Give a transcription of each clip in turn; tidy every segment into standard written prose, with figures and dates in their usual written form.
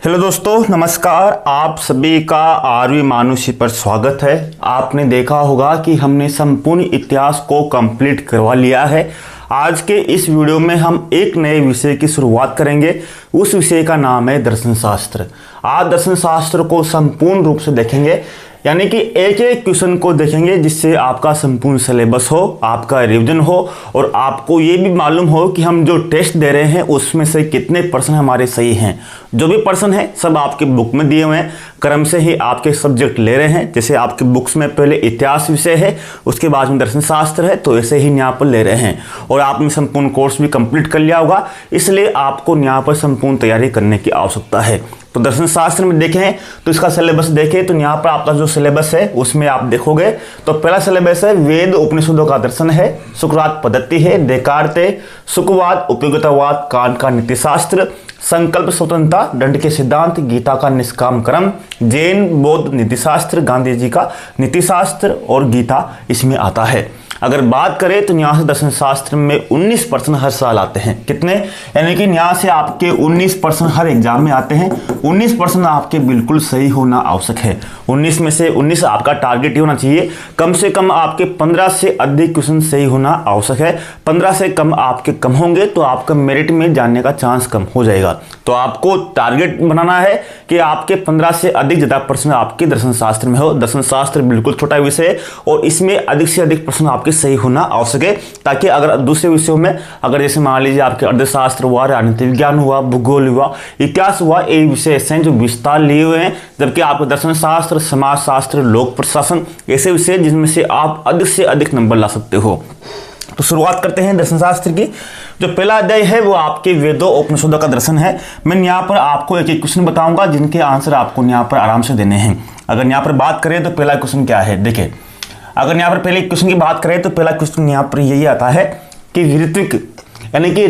Hello दोस्तों, नमस्कार। आप सभी का आरवी मानुषी पर स्वागत है। आपने देखा होगा कि हमने संपूर्ण इतिहास को कंप्लीट करवा लिया है। आज के इस वीडियो में हम एक नए विषय की शुरुआत करेंगे। उस विषय का नाम है दर्शन शास्त्र। आज दर्शन शास्त्र को संपूर्ण रूप से देखेंगे, यानी कि एक एक क्वेश्चन को देखेंगे जिससे आपका संपूर्ण सिलेबस हो, आपका रिवीजन हो और आपको ये भी मालूम हो कि हम जो टेस्ट दे रहे हैं उसमें से कितने परसेंट हमारे सही हैं। जो भी पर्सन है सब आपके बुक में दिए हुए हैं, क्रम से ही आपके सब्जेक्ट ले रहे हैं। जैसे आपके बुक्स में पहले इतिहास विषय है, उसके बाद में दर्शन शास्त्र है, तो ऐसे ही यहाँ पर ले रहे हैं। और आपने संपूर्ण कोर्स भी कंप्लीट कर लिया होगा, इसलिए आपको यहाँ पर संपूर्ण तैयारी करने की आवश्यकता है। तो दर्शन शास्त्र में देखें तो इसका सिलेबस देखें तो यहाँ पर आपका जो सिलेबस है उसमें आप देखोगे तो पहला सिलेबस है वेद उपनिषदों का दर्शन है, सुकरात पद्धति है, देकार्त है, सुखवाद, उपयोगितावाद, कांट का नीतिशास्त्र, संकल्प स्वतंत्रता, दंड के सिद्धांत, गीता का निष्काम कर्म, जैन बौद्ध नीतिशास्त्र, गांधी जी का नीतिशास्त्र और गीता इसमें आता है। अगर बात करें तो यहाँ से दर्शन शास्त्र में 19% हर साल आते हैं। कितने? यानी कि यहाँ से आपके 19% हर एग्जाम में आते हैं। 19% आपके बिल्कुल सही होना आवश्यक है। 19 में से 19 आपका टारगेट ही होना चाहिए। कम से कम आपके 15 से अधिक क्वेश्चन सही होना आवश्यक है। 15 से कम आपके कम होंगे तो आपका मेरिट में जाने का चांस कम हो जाएगा। तो आपको टारगेट बनाना है कि आपके 15 से अधिक ज़्यादा प्रश्न आपके दर्शन शास्त्र में हो। दर्शन शास्त्र बिल्कुल छोटा विषय है और इसमें अधिक से अधिक प्रश्न आपके सही होना आवश्यक है, ताकि अगर दूसरे विषयों में अगर जैसे मान लीजिए आपके अर्थशास्त्र हुआ, राजनीति विज्ञान हुआ, भूगोल हुआ, इतिहास हुआ, ये विषय ऐसे हैं जो विस्तार लिए हुए हैं, जबकि आपके दर्शन शास्त्र, समाज शास्त्र, लोक प्रशासन ऐसे विषय जिनमें से आप अधिक से अधिक नंबर ला सकते हो। तो शुरुआत करते हैं दर्शन शास्त्र की। जो पहला अध्याय है वो आपके वेदों उपनिषदों का दर्शन है। मैं यहाँ पर आपको एक एक क्वेश्चन बताऊंगा जिनके आंसर आपको यहाँ पर आराम से देने हैं। अगर यहाँ पर बात करें तो पहला क्वेश्चन क्या है, देखिए। अगर यहाँ पर पहले क्वेश्चन की बात करें तो पहला क्वेश्चन यहाँ पर यही आता है कि ऋत्विक यानी कि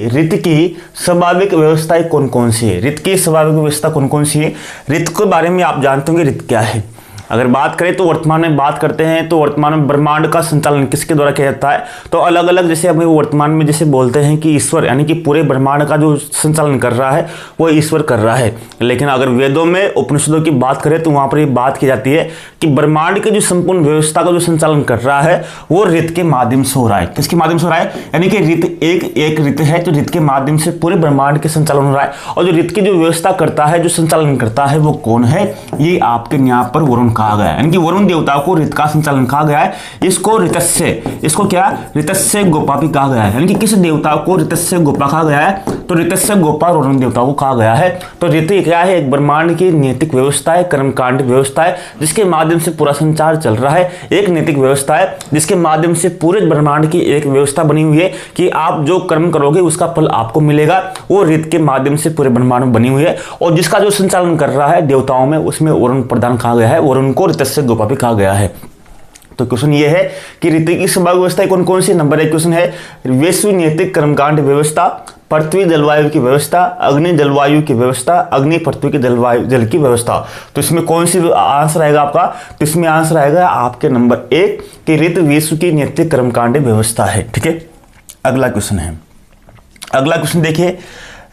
ऋत की स्वाभाविक व्यवस्थाएं कौन कौन सी है। ऋत की स्वाभाविक व्यवस्था कौन कौन सी है। ऋत के बारे में आप जानते होंगे ऋत क्या है। अगर बात करें तो वर्तमान में बात करते हैं तो वर्तमान में ब्रह्मांड का संचालन किसके द्वारा किया जाता है। तो अलग अलग जैसे हमें वर्तमान में जैसे बोलते हैं कि ईश्वर यानी कि पूरे ब्रह्मांड का जो संचालन कर रहा है वो ईश्वर कर रहा है। लेकिन अगर वेदों में उपनिषदों की बात करें तो वहाँ पर ये बात की जाती है कि ब्रह्मांड के जो संपूर्ण व्यवस्था का जो संचालन कर रहा है वो ऋत के माध्यम से हो रहा है। किसके माध्यम से हो रहा है? यानी कि ऋत एक ऋत है तो ऋत के माध्यम से पूरे ब्रह्मांड के संचालन हो रहा है। और जो ऋत की जो व्यवस्था करता है, जो संचालन करता है, वो कौन है? ये आपके यहाँ पर वरुण कहा गया है। यानी कि वरुण देवता को ऋत का संचालन कहा गया है। इसको ऋतस्य, इसको क्या ऋतस्य गोपा भी कहा गया है। यानी कि किस देवता को ऋतस्य गोपा कहा गया है? तो ऋतस्य गोपा वरुण देवता को कहा गया है। तो ऋत क्या है? एक ब्रह्मांड की नैतिक व्यवस्था है, कर्मकांड व्यवस्था है, जिसके माध्यम से पूरा संचार चल रहा है। एक नैतिक व्यवस्था है जिसके माध्यम से पूरे ब्रह्मांड की एक व्यवस्था बनी हुई है कि आप जो कर्म करोगे उसका फल आपको मिलेगा। वो ऋत के माध्यम से पूरे ब्रह्मांड में बनी हुई है और जिसका जो संचालन कर रहा है देवताओं में, उसमें वरुण प्रधान कहा गया है। वरुण को ऋतस्य गोपा भी कहा गया है। तो क्वेश्चन ये है कि ऋत की स्वाभाविक व्यवस्था कौन कौन सी। नंबर 1 क्वेश्चन है वैश्विक नैतिक कर्मकांड व्यवस्था, पृथ्वी जलवायु की व्यवस्था, अग्नि जलवायु की व्यवस्था, अग्नि पृथ्वी की जलवायु जल की व्यवस्था। तो इसमें कौन सी आंसर आएगा आपका? तो इसमें आंसर आएगा आपके नंबर 1 कि ऋत विश्व की नैतिक कर्मकांड व्यवस्था है। ठीक है, अगला क्वेश्चन है। अगला क्वेश्चन देखिए,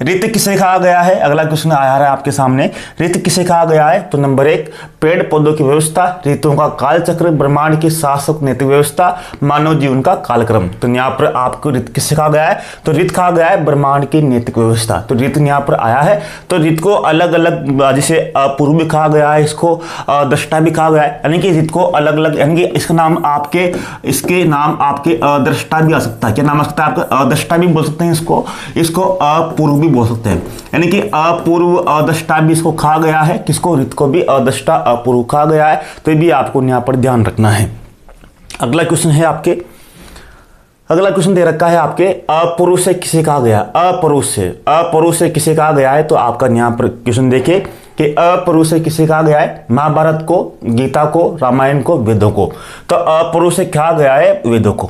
ऋत किसे कहा गया है? अगला क्वेश्चन आ रहा है आपके सामने। ऋत किसे कहा गया है? तो नंबर 1 पेड़ पौधों की व्यवस्था, ऋतुओं का कालचक्र, ब्रह्मांड की शासक नैतिक व्यवस्था, मानव जीवन का कालक्रम। तो यहाँ पर आपको ऋत किसे कहा गया है? तो ऋत कहा गया है ब्रह्मांड की नैतिक व्यवस्था। तो ऋत यहाँ पर आया है। तो ऋत को अलग अलग जैसे पूर्व भी कहा गया है, इसको दृष्टा भी कहा गया है। यानी कि ऋत को अलग अलग, यानी कि इसका नाम आपके, इसके नाम आपके दृष्टा भी आ सकता है। क्या नाम आ सकता है आपका? दृष्टा भी बोल सकते हैं इसको अपूर्व बोल सकते हैं। यानी कि अपूर्व अदृष्टा भी इसको कहा गया है। किसको? ऋत को भी अदृष्टा अपूर्व कहा गया है। तो ये भी आपको यहाँ पर ध्यान रखना है। अगला क्वेश्चन है आपके, अगला क्वेश्चन दे रखा है आपके अपुरुष से किसे कहा गया? अपुरुष से किसे कहा गया है? तो आपका यहाँ पर क्वेश्चन देखिए कि अपुरुष से किसे कहा गया है? महाभारत को, गीता को, रामायण को, वेदों को। तो अपुरुष से कहा गया है वेदों को।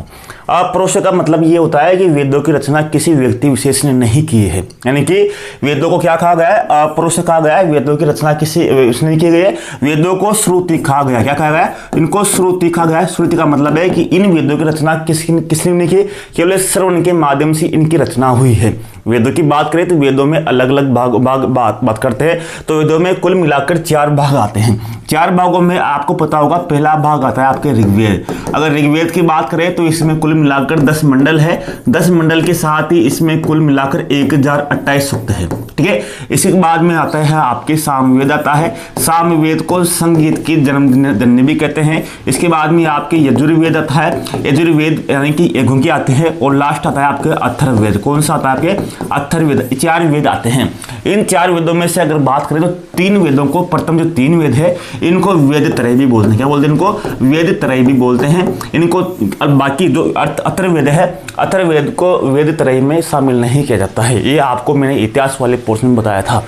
अपरोक्ष का मतलब ये होता है कि वेदों की रचना किसी व्यक्ति विशेष ने नहीं की है, यानी कि वेदों को क्या कहा गया है, अपरोक्ष कहा गया है। वेदों की रचना किसी उसने नहीं की गई है। वेदों को श्रुति कहा गया, क्या कहा गया है, इनको श्रुति कहा गया है। श्रुति का मतलब है कि इन वेदों की रचना किसने नहीं की, केवल श्रवण के माध्यम से इनकी रचना हुई है। वेदों की बात करें तो वेदों में अलग अलग बात करते हैं। तो वेदों में कुल मिलाकर 4 भाग आते हैं। 4 भागों में आपको पता होगा पहला भाग आता है आपके ऋग्वेद। अगर ऋग्वेद की बात करें तो इसमें कुल मिलाकर 10 मंडल है। 10 मंडल के साथ ही इसमें कुल मिलाकर 1028 सूक्त है, ठीक है। इसी के बाद में आता है आपके सामवेद आता है। सामवेद को संगीत की जन्मधन्य भी कहते हैं। इसके बाद में आपके यजुर्वेद आता है। यजुर्वेद यानी कि यज्ञों की आते हैं। और लास्ट आता है आपके अथर्ववेद। कौन सा आता है आपके, अथर्ववेद। 4 वेद आते हैं। इन 4 वेदों में से अगर बात करें तो 3 वेदों को, प्रथम जो 3 वेद है इनको वेद त्रय भी बोलते हैं। क्या बोलते हैं इनको, वेद त्रय भी बोलते हैं इनको। बाकी जो अथर्ववेद है, अथर्ववेद को वेद त्रय में शामिल नहीं किया जाता है। ये आपको मैंने इतिहास वाले पोर्शन में बताया था।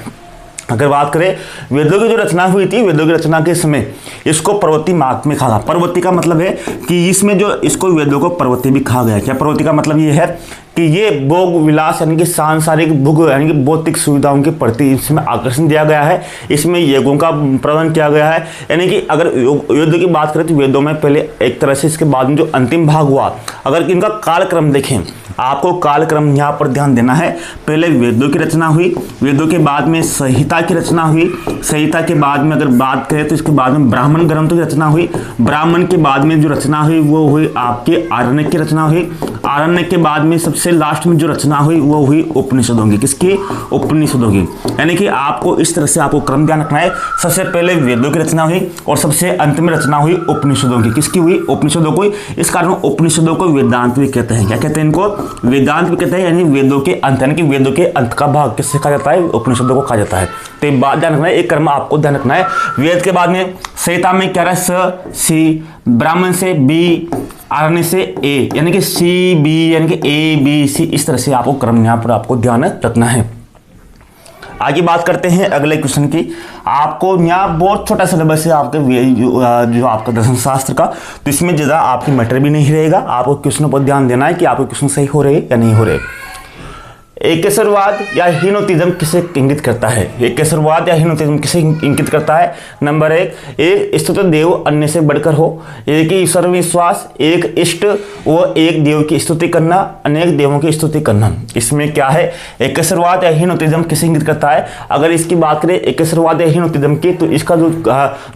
अगर बात करें वेदों की जो रचना हुई थी, वेदों की रचना के समय इसको पर्वती मार्ग में कहा। पर्वती का मतलब है कि इसमें जो इसको वेदों को पर्वती भी कहा गया। क्या पर्वती का मतलब ये है कि ये भोग विलास यानी कि सांसारिक भोग यानी कि भौतिक सुविधाओं के प्रति इसमें आकर्षण दिया गया है। इसमें यज्ञों का प्रबंध किया गया है। यानी कि अगर वेदों की बात करें तो वेदों में पहले एक तरह से, इसके बाद में जो अंतिम भाग हुआ, अगर इनका कालक्रम देखें, आपको कालक्रम यहाँ पर ध्यान देना है। पहले वेदों की रचना हुई, वेदों के बाद में संहिता की रचना हुई, संहिता के बाद में अगर बात करें तो इसके बाद में ब्राह्मण ग्रंथों की रचना हुई, ब्राह्मण के बाद में जो रचना हुई वो हुई आपके आरण्यक की रचना हुई, आरण्यक के बाद में सबसे लास्ट में जो रचना हुई वो हुई उपनिषदों की। किसकी, उपनिषदों की। यानी कि आपको इस तरह से आपको क्रम ध्यान रखना है। सबसे पहले वेदों की रचना हुई और सबसे अंत में रचना हुई उपनिषदों की। किसकी हुई, उपनिषदों को। इस कारण उपनिषदों को वेदांत भी कहते हैं। क्या कहते हैं इनको, वेदांत भी कहते हैं। यानी वेदों के अंत, यानी कि वेदों के अंत का भाग किससे कहा जाता है, उपनिषदों को कहा जाता है। तो एक बात ध्यान रखना है, एक क्रम आपको ध्यान रखना है। वेद के बाद में संहिता में क्या रहा है, स सी, ब्राह्मण से बी, आरण्य से ए, यानी कि सी बी यानी कि ए बी सी। इस तरह से आपको क्रम यहाँ पर आपको ध्यान रखना है। आगे बात करते हैं अगले क्वेश्चन की। आपको यहाँ बहुत छोटा सिलेबस है आपके जो आपका दर्शन शास्त्र का, तो इसमें ज़्यादा आपकी मैटर भी नहीं रहेगा। आपको क्वेश्चनों पर ध्यान देना है कि आपके क्वेश्चन सही हो रहे या नहीं हो रहे। एकेश्वरवाद या हीनोतिज्म किसे इंगित करता है, एकेश्वरवाद या हीनोतिज्म किसे इंगित करता है। नंबर 1, एक स्तुत देव अन्य से बढ़कर हो, एक ही ईश्वर विश्वास, एक इष्ट व एक देव की स्तुति करना, अनेक देवों की स्तुति करना। इसमें क्या है, एकेश्वरवाद या हीनोतिज्म किसे इंगित करता है। अगर इसकी बात करें एकेश्वरवाद या हीनोतिज्म की, तो इसका जो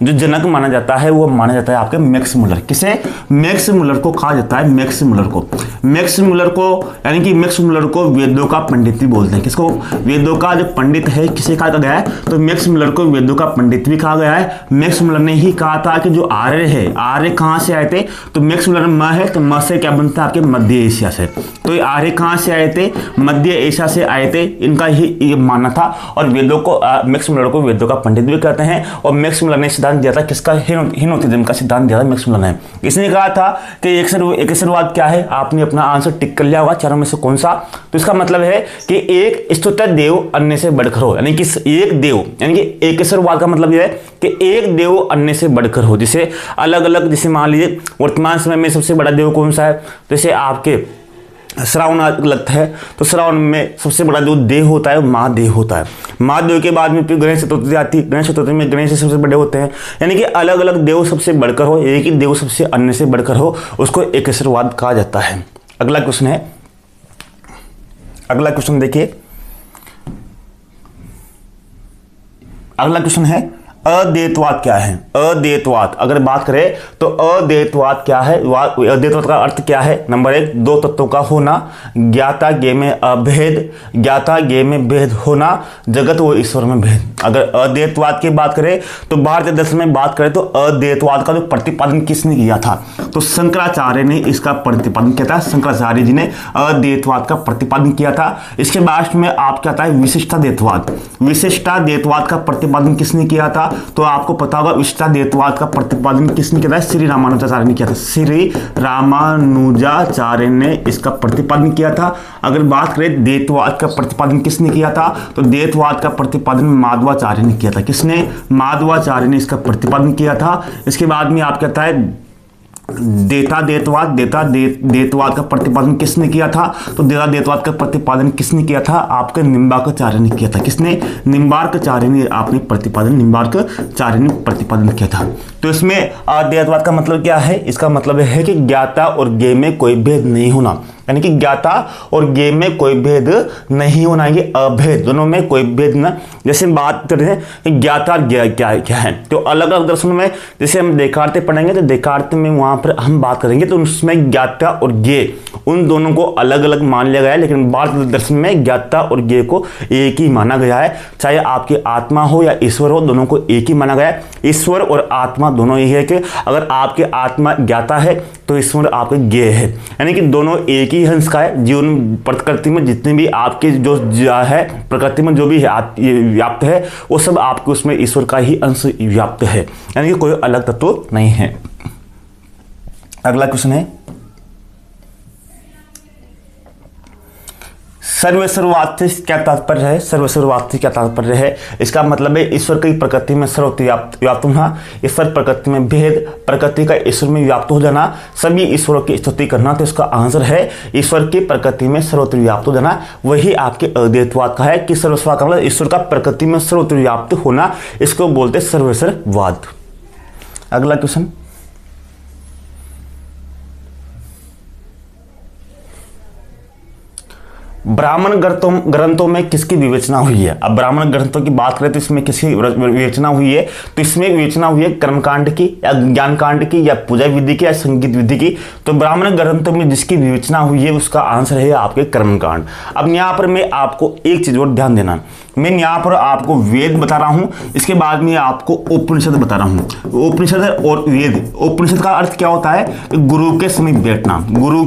जनक माना जाता है वो माना जाता है आपके मैक्स मुलर। किसे, मैक्स मुलर को कहा जाता है, मैक्स मुलर को। मैक्स मुलर को यानी कि मैक्स मुलर को वेदों का पंडित भी बोलते हैं। किसको, वेदों का जो पंडित है किसे कहा गया है, तो मैक्स मुलर को वेदों का पंडित भी कहा गया है। मैक्स मुलर ने ही कहा था कि जो आर्य है, आर्य कहां से आए थे, तो मैक्स मुलर म है तो म से क्या बनता है आपके मध्य एशिया से। तो ये आर्य कहां से आए थे, मध्य एशिया से आए थे, इनका ही ये मानना था। और वेदों को मैक्स मुलर को वेदों का पंडित भी कहते हैं। और मैक्स मुलर ने सिद्धांत दिया था किसका, हीनोतिज्म का सिद्धांत दिया था मैक्स मुलर ने। इसने कहा था कि एकेश्वरवाद क्या है, आपने अपना आंसर टिक कर लिया होगा चारों में से कौन सा। तो इसका मतलब है कि एक स्तुत देव अन्य से बढ़कर हो, यानी कि एक देव, यानी कि एकेश्वरवाद का मतलब यह है कि एक देव अन्य से बढ़कर हो। जैसे अलग अलग, जैसे मान लीजिए वर्तमान समय में सबसे बड़ा देव कौन सा है, जैसे आपके श्रावण लगता है, तो श्रावण में सबसे बड़ा जो देव होता है महादेव होता है। महादेव के बाद में फिर गणेश चतुर्थी आती है, गणेश चतुर्थी में गणेश सबसे बड़े होते हैं। यानी कि अलग अलग देव सबसे बढ़कर हो, एक ही देव सबसे अन्य से बढ़कर हो, उसको एकेश्वरवाद कहा जाता है। अगला क्वेश्चन है, अगला क्वेश्चन देखिए, अगला क्वेश्चन है अद्वैतवाद क्या है। अद्वैतवाद अगर बात करें तो अद्वैतवाद क्या है, अद्वैतवाद का अर्थ क्या है। नंबर 1, दो तत्वों का होना, ज्ञाता ज्ञेय में अभेद, ज्ञाता ज्ञेय में भेद होना, जगत व ईश्वर में भेद। अगर अद्वैतवाद की बात करें तो भारतीय दर्शन में बात करें तो अद्वैतवाद का जो प्रतिपादन किसने किया था, तो शंकराचार्य ने इसका प्रतिपादन किया था। शंकराचार्य जी ने अद्वैतवाद का प्रतिपादन किया था। इसके बाद में आप क्या था, विशिष्टाद्वैतवाद। विशिष्टाद्वैतवाद का प्रतिपादन किसने किया था, तो आपको पता होगा विशिष्टाद्वैतवाद का प्रतिपादन किसने किया था, श्री रामानुजाचार्य ने किया था। श्री रामानुजाचार्य ने इसका प्रतिपादन किया था। अगर बात करें द्वैतवाद का प्रतिपादन किसने किया था, तो द्वैतवाद का प्रतिपादन माधवाचार्य ने किया था। किसने, माधवाचार्य ने इसका प्रतिपादन किया था। इसके बाद में आप कहता है देता देतवाद, देतवाद का प्रतिपादन किसने किया था? तो देता देतवाद का प्रतिपादन किसने किया था? आपके निम्बार्काचार्य ने किया था। किसने? निम्बार्काचार्य ने आपने निम्बार्काचार्य ने प्रतिपादन किया था। तो इसमें देतवाद का मतलब क्या है? इसका मतलब है कि ज्ञाता और ज्ञेय में कोई भेद नहीं होना, यानी कि ज्ञाता और ज्ञेय में कोई भेद नहीं होना, ये अभेद, दोनों में कोई भेद न। जैसे हम बात कर रहे हैं कि ज्ञाता और ज्ञेय क्या है, तो अलग अलग दर्शनों में जैसे हम देकार्ते पढ़ेंगे तो देकार्ते में वहां पर हम बात करेंगे तो उसमें ज्ञाता और ज्ञेय उन दोनों को अलग अलग मान लिया गया है, लेकिन भारतीय दर्शन में ज्ञाता और ज्ञेय को एक ही माना गया है। चाहे आपकी आत्मा हो या ईश्वर हो, दोनों को एक ही माना गया है। ईश्वर और आत्मा दोनों यही है कि अगर आपकी आत्मा ज्ञाता है तो ईश्वर आपके ज्ञेय है, यानी कि दोनों एक ही अंश का है। जीवन प्रकृति में जितने भी आपके जो है प्रकृति में जो भी व्याप्त है वो सब आपके उसमें ईश्वर का ही अंश व्याप्त है, यानी कि कोई अलग तत्व नहीं है। अगला क्वेश्चन है, सर्ववाद से क्या तात्पर्य है? सर्ववाद से क्या तात्पर्य है? इसका मतलब है ईश्वर की प्रकृति में सर्वत्र व्याप्त होना, ईश्वर प्रकृति में भेद, प्रकृति का ईश्वर में व्याप्त हो जाना, सभी ईश्वरों की स्तुति करना। तो इसका आंसर है ईश्वर की प्रकृति में सर्वत्र व्याप्त हो जाना। वही आपके अद्वैतवाद का है कि सर्वस्वाद का मतलब ईश्वर का प्रकृति में सर्वत्र व्याप्त होना, इसको बोलते सर्वेश्वरवाद। अगला क्वेश्चन, ब्राह्मण ग्रंथों में किसकी विवेचना हुई है? अब ब्राह्मण ग्रंथों की बात करें तो इसमें किसकी विवेचना हुई है? तो इसमें विवेचना हुई है कर्मकांड की या ज्ञान कांड की या पूजा विधि की या संगीत विधि की। तो ब्राह्मण ग्रंथों में जिसकी विवेचना हुई है उसका आंसर है आपके कर्मकांड। अब यहाँ पर मैं आपको एक चीज और ध्यान देना, मैं यहाँ पर आपको वेद बता रहा हूँ, इसके बाद में आपको उपनिषद बता रहा हूँ। उपनिषद और वेद, उपनिषद का अर्थ क्या होता है? गुरु के समीप बैठना, गुरु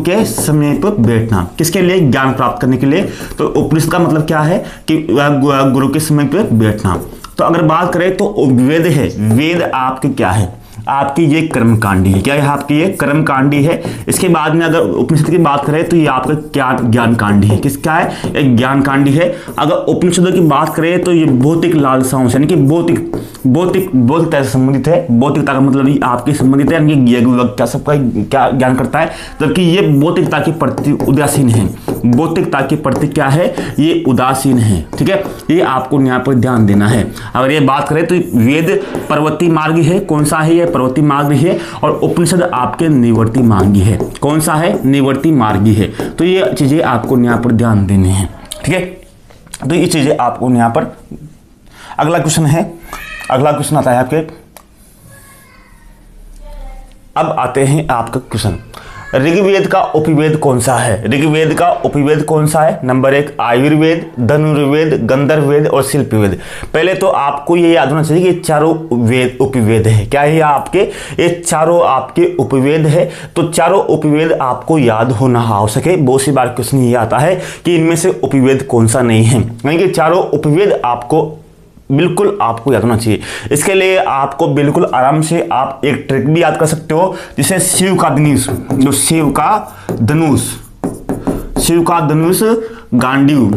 के समीप बैठना, किसके लिए? ज्ञान प्राप्त करने के लिए। तो उपनिषद का मतलब क्या है कि गुरु के समीप बैठना। तो अगर बात करें तो वेद है, वेद आपके क्या है? आपकी ये कर्मकांडी है। क्या है आपकी? ये कर्मकांडी है। इसके बाद में अगर उपनिषद की बात करें तो ये आपका क्या ज्ञान कांडी है। किसका है? एक ज्ञान कांडी है। अगर उपनिषदों की बात करें तो ये भौतिक लालसाओं से, यानी कि भौतिकता से संबंधित है। भौतिकता का मतलब ये आपके संबंधित है, यानी कि क्या सबका क्या ज्ञान करता है, जबकि ये भौतिकता के प्रति उदासीन है। भौतिकता के प्रति क्या है? ये उदासीन है। ठीक है, ये आपको यहाँ पर ध्यान देना है। अगर ये बात करें तो वेद पर्वती मार्ग है। कौन सा है? ये पर्वती मार्गी है। और उपनिषद आपके निवर्ती मार्गी है। कौन सा है? निवर्ती मार्गी है। तो ये चीजें आपको यहाँ पर ध्यान देनी है। ठीक है, तो ये चीजें आपको यहाँ पर। अगला क्वेश्चन है, अगला क्वेश्चन आता है आपके, अब आते हैं आपका क्वेश्चन, ऋग्वेद का उपवेद कौन सा है? ऋग्वेद का उपवेद कौन सा है? नंबर 1 आयुर्वेद, धनुर्वेद, गंधर्ववेद और शिल्पवेद। पहले तो आपको ये याद होना चाहिए कि चारों वेद उपवेद है। क्या है आपके? ये चारों आपके उपवेद है। तो चारों उपवेद आपको याद होना आवश्यक है। बहुत सी बार क्वेश्चन ये आता है कि इनमें से उपवेद कौन सा नहीं है, यानी कि चारों उपवेद आपको बिल्कुल आपको याद होना चाहिए। इसके लिए आपको बिल्कुल आराम से आप एक ट्रिक भी याद कर सकते हो, जिसे शिव का धनुष, जो शिव का धनुष गांडीव,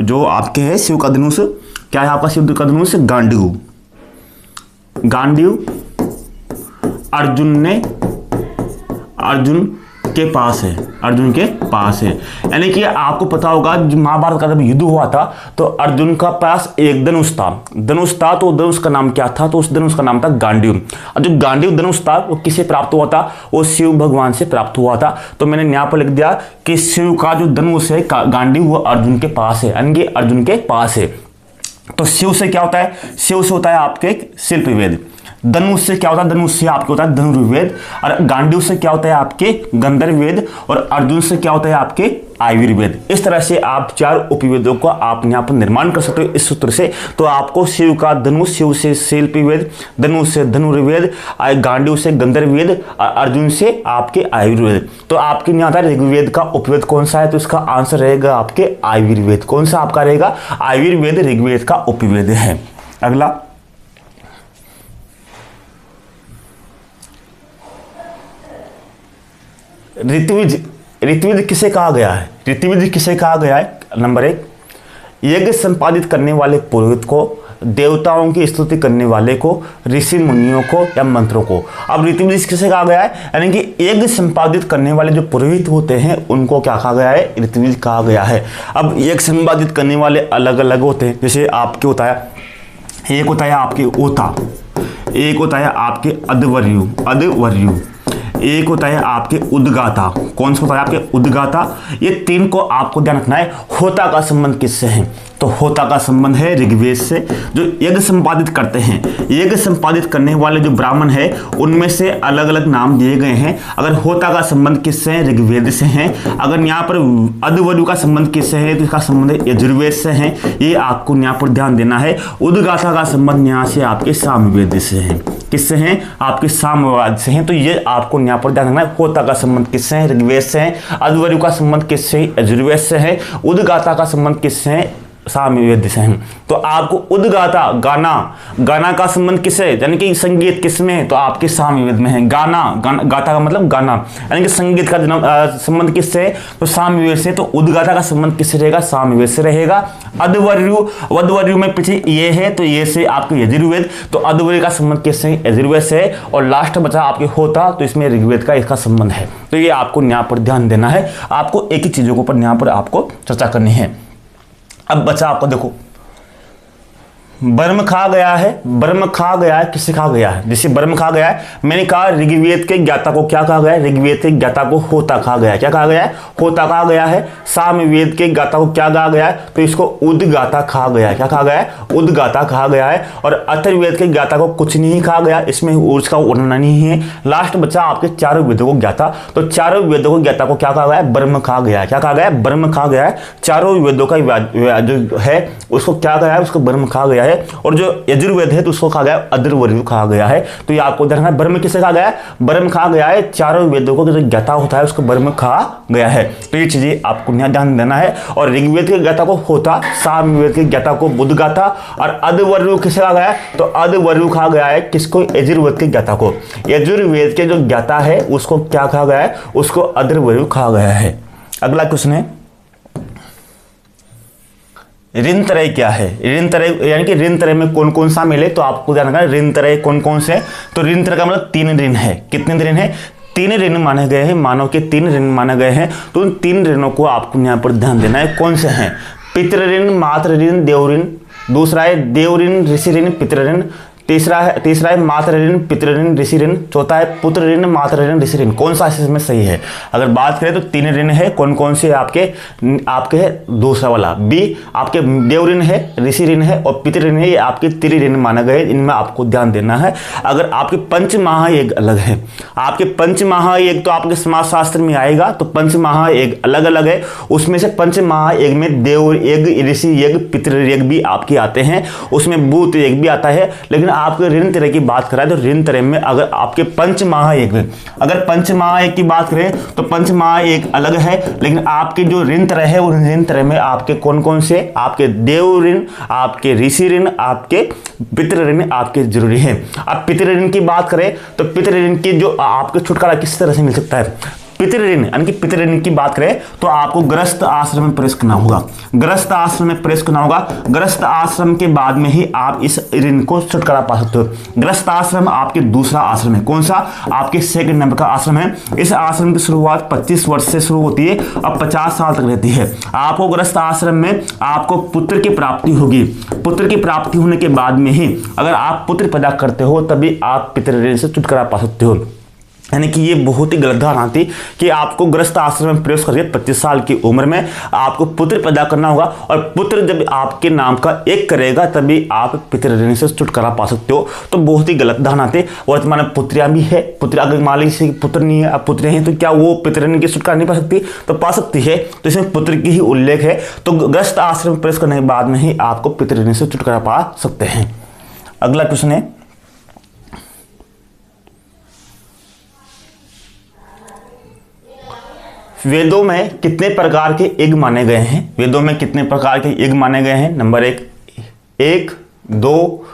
जो आपके है शिव का धनुष, क्या है आपका शिव का धनुष? गांडीव अर्जुन के पास है, अर्जुन के पास है। यानी कि आपको पता होगा महाभारत का जब युद्ध हुआ था तो अर्जुन का पास एक धनुष था, तो धनुष का नाम क्या था? तो उस धनुष का नाम था गांडीव। और जो गांडीव धनुष था वो किसे प्राप्त हुआ था? वो शिव भगवान से प्राप्त हुआ था। तो मैंने यहाँ पर लिख दिया कि शिव का जो धनुष है गांडीव वो अर्जुन के पास है, यानी कि अर्जुन के पास है। तो शिव से क्या होता है? शिव से होता है आपके शिल्पवेद। धनुष से क्या होता है? धनुष से आपके होता है धनुर्वेद। और गांडीव से क्या होता है? आपके गंधर्ववेद। और अर्जुन से क्या होता है? आपके आयुर्वेद। इस तरह से आप चार उपवेदों को आप यहाँ पर निर्माण कर सकते हो इस सूत्र से। तो आपको शिव का धनुष, शिव से शिल्पवेद, धनुष से धनुर्वेद, गांडीव से गंधर्ववेद, अर्जुन से आपके आयुर्वेद। तो आपके यहाँ था ऋग्वेद का उपवेद कौन सा है? तो इसका आंसर रहेगा आपके आयुर्वेद। कौन सा आपका रहेगा? आयुर्वेद ऋग्वेद का उपवेद है। अगला, ऋत्विज किसे कहा गया है? ऋत्विज किसे कहा गया है? नंबर 1 यज्ञ संपादित करने वाले पुरोहित को देवताओं की स्तुति करने वाले को, ऋषि मुनियों को या मंत्रों को। अब रीति विधि किसे कहा गया है, यानी कि यज्ञ संपादित करने वाले जो पुरोहित होते हैं उनको क्या कहा गया है, रीति विधि कहा गया है। अब यज्ञ संपादित करने वाले अलग अलग होते हैं, जैसे आपके होता है, एक होता है आपके ओता, एक होता है आपके अध्वर्यु, एक होता है आपके उद्गाता। कौन सा होता है आपके उद्गाता? ये तीन को आपको ध्यान रखना है। होता का संबंध किससे है? तो होता का संबंध है ऋग्वेद से। जो यज्ञ संपादित करते हैं, यज्ञ संपादित करने वाले जो ब्राह्मण है उनमें से अलग अलग नाम दिए गए हैं। अगर होता का संबंध किससे है? ऋग्वेद से है। अगर यहाँ पर अध्वर्यु का संबंध किससे है? तो इसका संबंध यजुर्वेद से है। ये आपको यहाँ पर ध्यान देना है। उद्गाता का संबंध यहाँ से आपके सामवेद से है। किससे हैं? आपके साम्यवाद से हैं। तो ये आपको यहाँ पर ध्यान रखना है। होता का संबंध किससे है? ऋग्वेद से है। अध्वर्यु का संबंध किससे है? यजुर्वेद से है। उद्गाता का संबंध किससे है? सामवेद से हैं। तो आपको उद्गाता गाना का संबंध किससे, यानी कि संगीत किसमें है? तो आपके सामवेद में है। गाता का मतलब गाना, यानी कि संगीत का संबंध किससे है? तो सामवेद से। तो उद्गाता का संबंध किससे रहेगा? सामवेद से रहेगा। अध्वर्यु में पीछे ये है तो ये से आपके यजुर्वेद, तो अध्वर्यु का संबंध किससे? यजुर्वेद से। और लास्ट बचा आपके होता, तो इसमें ऋग्वेद का इसका संबंध है। तो ये आपको यहाँ पर ध्यान देना है। आपको एक ही चीजों के ऊपर यहाँ पर आपको चर्चा करनी है। अब बचा आपको देखो, ब्रह्म खा गया है, किससे खा गया है? जैसे ब्रह्म खा गया है, मैंने कहा ऋग्वेद के ज्ञाता को क्या कहा गया है? ऋग्वेद के ज्ञाता को होता कहा गया है। क्या कहा गया है? होता कहा गया है। सामवेद के ज्ञाता को क्या कहा गया है? तो इसको उद्गाता कहा गया है। क्या कहा गया है? उद्गाता कहा गया है। और अथर्ववेद के ज्ञाता को कुछ नहीं कहा गया, इसमें उसका वर्णन नहीं है। लास्ट बचा आपके चारों वेदों को ज्ञाता, तो चारों वेदों को ज्ञाता को क्या कहा गया है? ब्रह्म कहा गया है। क्या कहा गया है? ब्रह्म कहा गया है। चारों वेदों का जो है उसको क्या कहा है? उसको ब्रह्म कहा गया है। और जो यजुर्वेद है तो उसको कहा गया अध्वर्यु कहा गया है। तो ये आपको ध्यान रखना है। ब्रह्म किसे कहा गया है? ब्रह्म कहा गया है। चारों वेदों को जो ज्ञाता होता है उसको ब्रह्म कहा गया है। तो ये चीजें आपको ध्यान देना है। और ऋग्वेद के ज्ञाता को होता, सामवेद के ज्ञाता को उद्गाता, और अध्वर्यु किसे कहा गया है? तो अध्वर्यु कहा गया है किसको? यजुर्वेद के ज्ञाता को। यजुर्वेद के जो ज्ञाता है उसको क्या कहा गया है? उसको अध्वर्यु कहा गया है। अगला क्वेश्चन है, ऋण त्रय क्या है? ऋण त्रय यानी कि ऋण त्रय में कौन कौन सा मिले? तो आपको ध्यान रखना है ऋण त्रय कौन कौन से। तो ऋण त्रय का मतलब 3 ऋण है। कितने ऋण है? 3 ऋण माने गए हैं। मानव के 3 ऋण माने गए हैं। तो उन 3 ऋणों को आपको यहाँ पर ध्यान देना है। कौन से हैं? पितृ ऋण, मातृ ऋण, देव ऋण। दूसरा है देव ऋण, ऋषि ऋण, पितृ ऋण। तीसरा है मातृ ऋण, पितृ ऋण, ऋषि ऋण। चौथा है पुत्र ऋण, मातृ ऋण, ऋषि ऋण। कौन सा इसमें सही है? अगर बात करें तो 3 ऋण है। कौन कौन से? आपके है दूसरा वाला बी, आपके देव ऋण है, ऋषि ऋण है और पितृ ऋण है। ये आपके 3 ऋण माना गए। इनमें आपको ध्यान देना है। अगर आपके पंचमहायज्ञ अलग है, आपके पंचमहायज्ञ तो आपके समाजशास्त्र में आएगा, तो पंचमहायज्ञ अलग अलग है। उसमें से पंचमहायज्ञ में देव यज्ञ, ऋषि यज्ञ, पितृ यज्ञ भी आपके आते हैं। उसमें भूत यज्ञ भी आता है। लेकिन आपके ऋण त्रय की बात करें तो ऋण त्रय में अगर आपके पंचमहायज्ञ, अगर पंचमहायज्ञ की बात करें तो पंचमहायज्ञ अलग है। लेकिन आपके जो ऋण त्रय है उन ऋण त्रय में आपके कौन कौन से? आपके देव ऋण, आपके ऋषि ऋण, आपके पितृ ऋण आपके जरूरी है। अब पितृ ऋण की बात करें तो पितृ ऋण की जो आपके छुटकारा किस तरह से मिल सकता है? पितृ ऋण यानी कि पितृ ऋण की बात करें तो आपको गृहस्थ आश्रम में प्रवेश करना होगा। गृहस्थ आश्रम में प्रवेश करना होगा। गृहस्थ आश्रम के बाद में ही आप इस ऋण को छुटकारा पा सकते हो। गृहस्थ आश्रम आपके दूसरा आश्रम है। कौन सा? आपके 2nd नंबर का आश्रम है। इस आश्रम की शुरुआत 25 वर्ष से शुरू होती है और 50 साल तक रहती है। आपको गृहस्थ आश्रम में आपको पुत्र की प्राप्ति होगी। पुत्र की प्राप्ति होने के बाद में ही अगर आप पुत्र पैदा करते हो तभी आप पितृ ऋण से छुटकारा पा सकते हो। यानी कि ये बहुत ही गलत धारणा थी कि आपको गृहस्थ आश्रम में प्रवेश करके 25 साल की उम्र में आपको पुत्र पैदा करना होगा और पुत्र जब आपके नाम का 1 करेगा तभी आप पितृ ऋण से छुटकारा पा सकते हो। तो बहुत ही गलत धारणा थी। वर्तमान में पुत्रियां भी है। पुत्र अगर मान लीजिए पुत्र नहीं है, अब पुत्रियां हैं तो क्या वो पितृ ऋण की छुटकारा नहीं पा सकती? तो पा सकती है। तो इसमें पुत्र की ही उल्लेख है। तो गृहस्थ आश्रम में प्रवेश करने के बाद में ही आपको पितृ ऋण से छुटकारा पा सकते हैं। अगला क्वेश्चन है, वेदों में कितने प्रकार के यज्ञ माने गए हैं? वेदों में कितने प्रकार के यज्ञ माने गए हैं? नंबर 1, 2,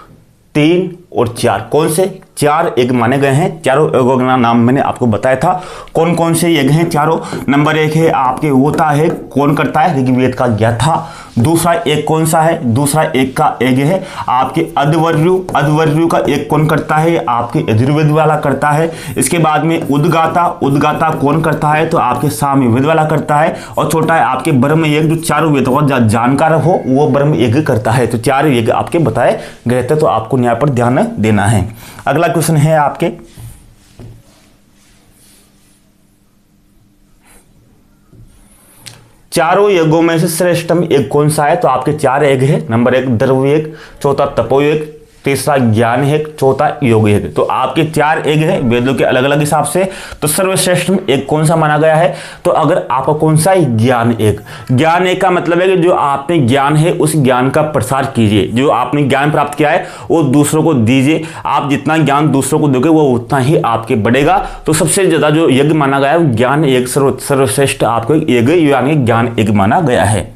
3 और 4। कौन से? 4 यज्ञ माने गए हैं। चारों यज्ञों का नाम मैंने आपको बताया था। कौन कौन से यज्ञ हैं चारों? नंबर 1 है आपके होता है, कौन करता है? ऋग्वेद का ज्ञाता। दूसरा एक कौन सा है? दूसरा एक का यज्ञ है आपके अध्वर्यु। अध्वर्यु का एक कौन करता है? आपके यजुर्वेद वाला करता है। इसके बाद में उद्गाता। उद्गाता कौन करता है? तो आपके सामवेद वाला करता है। और छोटा है आपके ब्रह्म यज्ञ, जो चारों वेदों का जानकार हो वो ब्रह्म यज्ञ करता है। तो 4 यज्ञ आपके बताए गए थे, तो आपको यहाँ पर ध्यान देना है। अगला क्वेश्चन है आपके, चारों यज्ञों में से श्रेष्ठतम यज्ञ कौन सा है? तो आपके 4 यज्ञ है। नंबर 1 द्रव्य यज्ञ, चौथा तपोयज्ञ, तीसरा ज्ञान यज्ञ, चौथा योग यज्ञ। तो आपके 4 यज्ञ है वेदों के अलग अलग हिसाब से। तो सर्वश्रेष्ठ यज्ञ कौन सा माना गया है? तो अगर आपका कौन सा है? ज्ञान यज्ञ। ज्ञान यज्ञ का मतलब है कि जो आपने ज्ञान है उस ज्ञान का प्रसार कीजिए। जो आपने ज्ञान प्राप्त किया है वो दूसरों को दीजिए। आप जितना ज्ञान दूसरों को दोगे वो उतना ही आपके बढ़ेगा। तो सबसे ज्यादा जो यज्ञ माना गया है ज्ञान यज्ञ सर्वश्रेष्ठ आपको यज्ञ यानी ज्ञान यज्ञ माना गया है।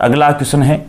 अगला क्वेश्चन है,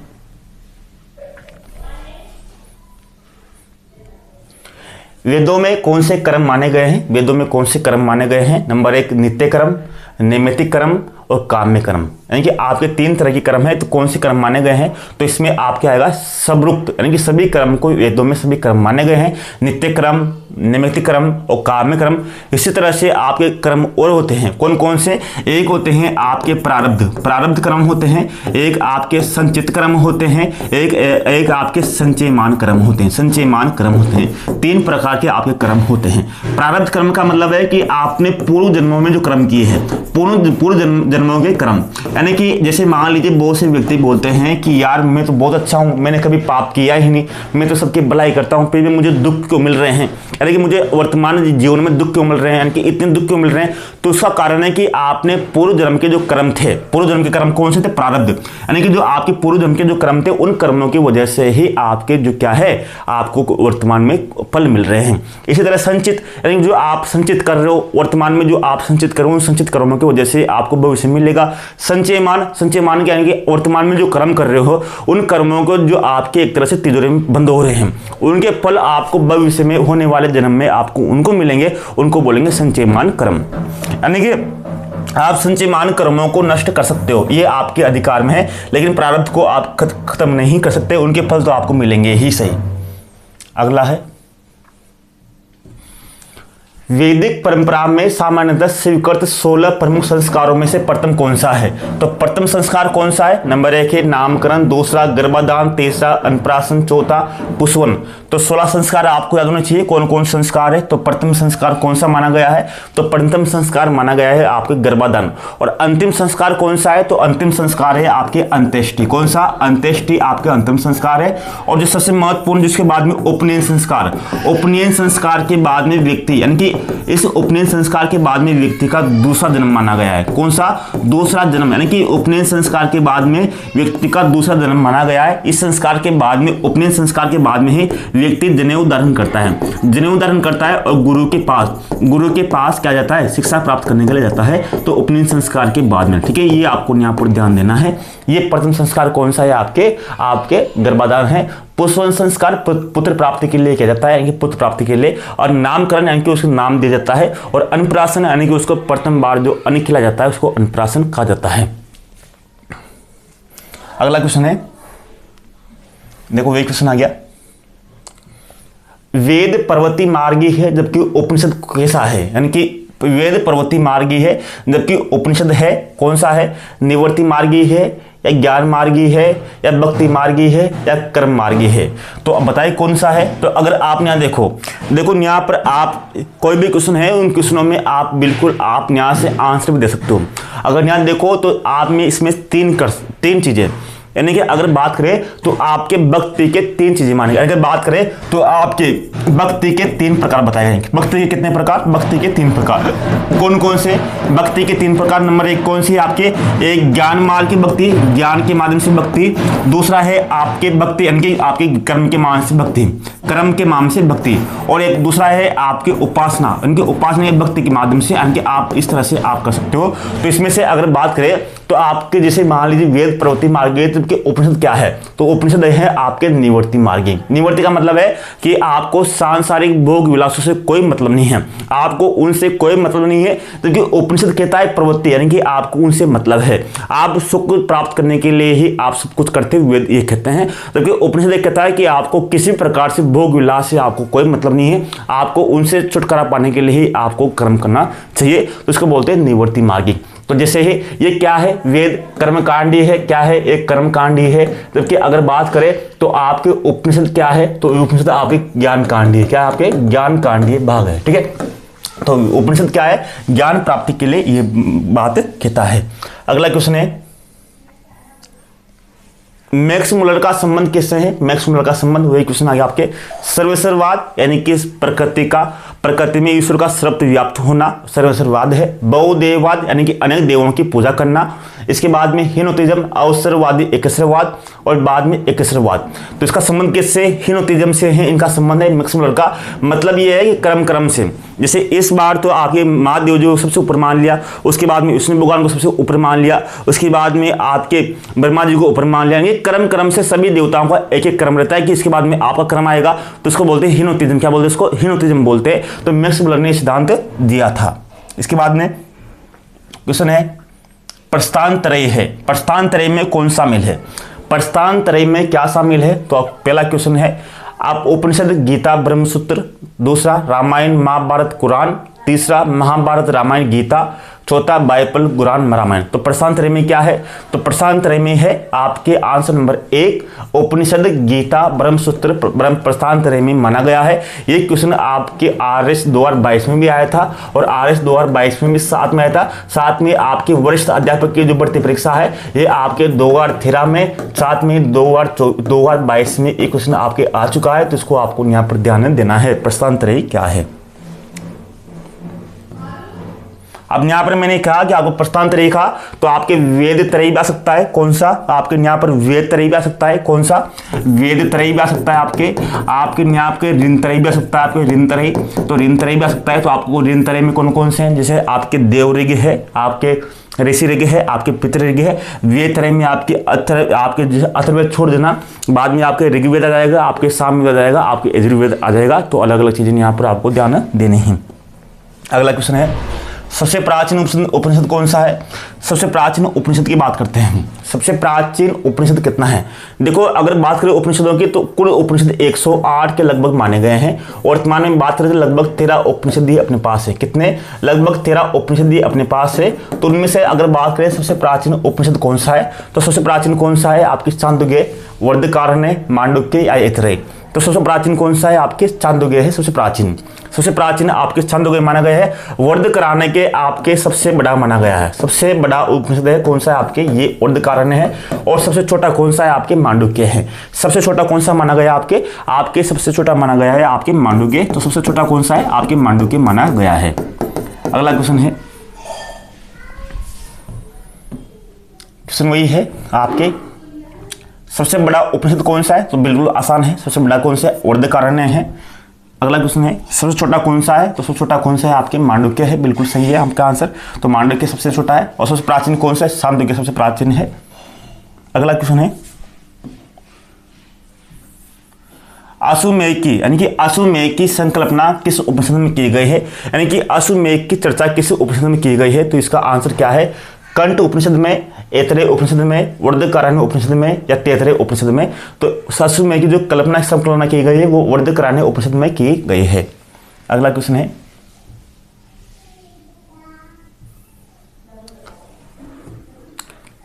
वेदों में कौन से कर्म माने गए हैं? वेदों में कौन से कर्म माने गए हैं? नंबर 1 नित्य कर्म, नैमित्तिक कर्म और काम्य कर्म। यानी कि आपके 3 तरह के कर्म है। तो कौन से कर्म माने गए हैं? तो इसमें आपके आएगा सबरुक्त, यानी कि सभी कर्म को वेदों में सभी कर्म माने गए हैं। नित्य कर्म, नैमित्तिक कर्म और काम्य कर्म। इसी तरह से आपके कर्म और होते हैं। कौन कौन से? एक होते हैं आपके प्रारब्ध कर्म होते हैं, एक आपके संचित कर्म होते हैं, एक आपके संचयमान कर्म होते हैं। संचयमान कर्म होते हैं। 3 प्रकार के आपके कर्म होते हैं। प्रारब्ध कर्म का मतलब है कि आपने पूर्व जन्मों में जो कर्म किए हैं, पूर्व जन्मों के कर्म। यानी कि जैसे मान लीजिए बहुत से व्यक्ति बोलते हैं कि यार मैं तो बहुत अच्छा हूं, मैंने कभी पाप किया ही नहीं, मैं तो सबकी भलाई करता हूं, फिर भी मुझे दुख क्यों मिल रहे हैं, यानी कि मुझे वर्तमान जीवन में दुख क्यों मिल रहे हैं, यानी कि इतने दुख क्यों मिल रहे हैं? तो उसका कारण है कि आपने पूर्व जन्म के जो कर्म थे, पूर्व जन्म के कर्म कौन से थे? प्रारब्ध। यानी कि जो आपके पूर्व जन्म के जो कर्म थे उन कर्मों की वजह से ही आपके जो क्या है आपको वर्तमान में फल मिल रहे हैं। इसी तरह संचित, यानी जो आप संचित कर रहे हो वर्तमान में, जो आप संचित कर रहे हो उन संचित कर्मों की वजह से आपको भविष्य मिलेगा। संचयमान क्या, यानी कि वर्तमान में जो कर्म कर रहे हो उन कर्मों को जो आपके एक तरह से तिजोरी में बंद हो रहे हैं उनके फल आपको भविष्य में होने वाले जन्म में आपको उनको मिलेंगे, उनको बोलेंगे संचयमान कर्म। यानी कि आप संचयमान कर्मों को नष्ट कर सकते हो, ये आपके अधिकार में है, लेकिन प्रारब्ध को आप खत्म नहीं कर सकते, उनके फल तो आपको मिलेंगे ही सही। अगला है, वैदिक परंपरा में सामान्यतः स्वीकृत 16 प्रमुख संस्कारों में से प्रथम कौन सा है? तो प्रथम संस्कार कौन सा है? नंबर 1 है नामकरण, दूसरा गर्भाधान, तीसरा अन्नप्राशन, चौथा पुष्पन। तो 16 संस्कार आपको याद होने चाहिए। कौन कौन संस्कार है? तो प्रथम संस्कार कौन सा माना गया है? तो प्रथम संस्कार माना गया है आपके गर्भाधान। और अंतिम संस्कार कौन सा है? तो अंतिम संस्कार है आपके अंत्येष्टि। कौन सा? अंत्येष्टि आपके अंतिम संस्कार है। और जो सबसे महत्वपूर्ण जिसके बाद में उपनयन संस्कार, उपनयन संस्कार के बाद में व्यक्ति, यानी कि इस उपनयन संस्कार के बाद में व्यक्ति का दूसरा जन्म माना गया है। कौन सा? दूसरा जन्म, यानी कि उपनयन संस्कार के बाद में व्यक्ति का दूसरा जन्म माना गया है। इस संस्कार के बाद में, उपनयन संस्कार के बाद में ही व्यक्ति जनेऊ धारण करता है। जनेऊ धारण करता है और गुरु के पास क्या जाता है? शिक्षा प्राप्त करने के लिए जाता है। तो उपनयन संस्कार के बाद में, ठीक है, ये आपको यहाँ पर ध्यान देना है। ये प्रथम संस्कार कौन सा है? आपके गर्भाधान है। पुष्पन संस्कार पुत्र प्राप्ति के लिए किया जाता है, यानी कि पुत्र प्राप्ति के लिए। और नामकरण यानी कि उसको नाम दिया जाता है। और अन्नप्राशन यानी कि उसको प्रथम बार जो अन्न खिलाया जाता है उसको अन्नप्राशन कहा जाता है। अगला क्वेश्चन है, देखो वही क्वेश्चन आ गया, वेद पर्वती मार्गी है जबकि उपनिषद कैसा है? यानी कि वेद पर्वती मार्गी है जबकि उपनिषद है कौन सा है? निवर्ती मार्गी है या ज्ञान मार्गी है या भक्ति मार्गी है या कर्म मार्गी है? तो अब बताइए कौन सा है? तो अगर आप यहाँ देखो यहाँ पर आप कोई भी क्वेश्चन है उन क्वेश्चनों में आप बिल्कुल आप यहाँ से आंसर भी दे सकते हो। अगर यहाँ देखो तो आप में इसमें तीन चीजें, यानी कि अगर बात करें तो आपके भक्ति के 3 चीजें मानी गई। अगर बात करें तो आपके भक्ति के 3 प्रकार बताए जाएंगे। भक्ति के कितने प्रकार? भक्ति के 3 प्रकार। कौन कौन से भक्ति के 3 प्रकार? नंबर 1 कौन सी आपके? एक ज्ञान मार्ग की भक्ति, ज्ञान के माध्यम से भक्ति। दूसरा है आपके भक्ति यानी कि आपके कर्म के माध्यम से भक्ति। कर्म के माध्यम से भक्ति, और एक दूसरा है आपकी उपासना, इनकी उपासना या भक्ति के माध्यम से, यानी कि आप इस तरह से आप कर सकते हो। तो इसमें से अगर बात करें तो आपके जैसे मान लीजिए वेद प्रवृत्ति मार्गी, तो इनके उपनिषद क्या है, तो उपनिषद है आपके निवर्ति मार्गी। निवर्ति का मतलब है कि आपको सांसारिक भोग विलासों से कोई मतलब नहीं है, आपको उनसे कोई मतलब नहीं है, क्योंकि उपनिषद कहता है प्रवृत्ति, यानी कि आपको उनसे मतलब है, आप सुख प्राप्त करने के लिए ही आप सब कुछ करते हुए ये कहते हैं। जबकि उपनिषद कहता है कि आपको किसी प्रकार से भोग विलास से आपको कोई मतलब नहीं है, आपको उनसे छुटकारा पाने के लिए ही आपको कर्म करना चाहिए, तो इसको बोलते हैं निवर्ति मार्गी। तो जैसे ही ये क्या है, वेद कर्मकांडी है, क्या है, एक कर्मकांडी है। जबकि अगर बात करें तो आपके उपनिषद क्या है, तो उपनिषद आपके ज्ञान कांडी है, क्या है, आपके ज्ञान कांडी भाग है, ठीक है। तो उपनिषद क्या है, ज्ञान प्राप्ति के लिए ये बात कहता है। अगला क्वेश्चन है, मैक्स मुलर का संबंध किससे है। मैक्स मुलर का संबंध वही क्वेश्चन आ गया आपके, सर्वेश्वरवाद, यानी कि प्रकृति में ईश्वर का सर्वत्र व्याप्त होना सर्वेश्वरवाद है। बहुदेववाद, यानी कि अनेक देवों की पूजा करना। इसके बाद में हिनोतिज्म, अवसरवादी एकेश्वरवाद, और बाद में एकेश्वरवाद। तो इसका संबंध किससे, हिनोतिज्म से है इनका संबंध है मैक्स मुलर का। मतलब ये है कि क्रम से, जैसे इस बार तो आपके महादेव जो सबसे ऊपर मान लिया, उसके बाद में विष्णु भगवान को सबसे ऊपर मान लिया, उसके बाद में आपके ब्रह्मा जी को ऊपर मान लिया। क्रम से सभी देवताओं का एक एक क्रम रहता है कि इसके बाद में आपका क्रम आएगा, तो इसको बोलते हैं हिनोतिज्म। क्या बोलते हैं इसको, हिनोतिज्म बोलते हैं। तो मैक्स मुलर ने सिद्धांत दिया था। इसके बाद में क्वेश्चन है, प्रस्थानत्रय है, प्रस्थानत्रय में कौन शामिल है। प्रस्थानत्रय में क्या शामिल है, तो पहला क्वेश्चन है आप उपनिषद गीता ब्रह्मसूत्र, दूसरा रामायण महाभारत कुरान, तीसरा महाभारत रामायण गीता, चौथा बाइबल कुरान रामायण। तो प्रस्थानत्रय में क्या है, तो प्रस्थानत्रय में है आपके आंसर नंबर 1 उपनिषद गीता ब्रह्मसूत्र प्रस्थानत्रय में माना गया है। ये क्वेश्चन आपके RS 2022 में भी आया था, और RS 2022 में भी साथ में आया था। साथ में आपके वरिष्ठ अध्यापक की जो भर्ती परीक्षा है, ये आपके 2013 में, साथ में 2022 में एक क्वेश्चन आपके आ चुका है। तो इसको आपको यहाँ पर ध्यान देना है, प्रस्थानत्रय क्या है। अब यहाँ पर मैंने कहा कि आपको प्रस्थानत्रय का, तो आपके वेद त्रय भी आ सकता है, कौन सा, आपके यहाँ पर वेद त्रय भी आ सकता है, कौन सा, वेद त्रय भी आ सकता है आपके यहाँ पे ऋण त्रय भी आ सकता है, आपके ऋण त्रय, तो ऋण त्रय भी आ सकता है। तो आपको ऋण त्रय में कौन कौन से हैं, जैसे आपके देव ऋग है, आपके ऋषि ऋग है, आपके पितृ ऋग है। वेद त्रय में आपके अथर्ववेद छोड़ देना, बाद में आपके ऋग्वेद आ जाएगा, आपके सामवेद आ जाएगा, आपके यजुर्वेद आ जाएगा। तो अलग अलग चीजें यहाँ पर आपको ध्यान देनी है। अगला क्वेश्चन है, सबसे प्राचीन उपनिषद कौन सा है। सबसे प्राचीन उपनिषद की बात करते हैं। सबसे प्राचीन उपनिषद कितना है, देखो अगर बात करें उपनिषदों की, तो कुल उपनिषद 108 के लगभग माने गए हैं। वर्तमान में बात करें तो लगभग 13 उपनिषद ही अपने पास है। कितने, लगभग 13 उपनिषद ही अपने पास है। तो उनमें से अगर बात करें सबसे प्राचीन उपनिषद कौन सा है, तो सबसे प्राचीन कौन सा है आपकी छांदोग्य, वर्धकारण्य, मांडुक्य या ऐतरेय। तो सबसे प्राचीन कौन सा है आपके छांदोग्य है सबसे प्राचीन आपके छांदोग्य माना गया है। वर्धकारण्य के आपके सबसे बड़ा माना गया है। सबसे बड़ा उपनिषद है कौन सा है आपके, ये वर्धकारण्य है। और सबसे छोटा कौन सा है आपके, मांडुक्य है। सबसे छोटा कौन सा माना गया आपके सबसे छोटा माना गया है आपके मांडुक्य। तो सबसे छोटा कौन सा है आपके मांडुक्य माना गया है। अगला क्वेश्चन है, क्वेश्चन वही है आपके सबसे बड़ा उपनिषद कौन सा है, तो बिल्कुल आसान है। सबसे बड़ा कौन सा है, वर्धकारण्य है। अगला क्वेश्चन है, सबसे छोटा कौन सा है, तो सबसे छोटा कौन सा है आपके मांडुक्य है। बिल्कुल सही है आपका आंसर। तो मांडुक्य सबसे छोटा है। और सबसे प्राचीन कौन सा है, छांदोग्य सबसे प्राचीन है। अगला क्वेश्चन है, अश्वमेध की, यानी कि अश्वमेध की संकल्पना किस उपनिषद में की गई है, यानी कि अश्वमेध की चर्चा किस उपनिषद में की गई है। तो इसका आंसर क्या है, कंठ उपनिषद में, ऐतरेय उपनिषद में, वर्धकारण्य उपनिषद में या तैतरेय उपनिषद में। तो अश्वमेध की जो संकल्पना की गई है वो वर्धकारण्य उपनिषद में की गई है। अगला क्वेश्चन है,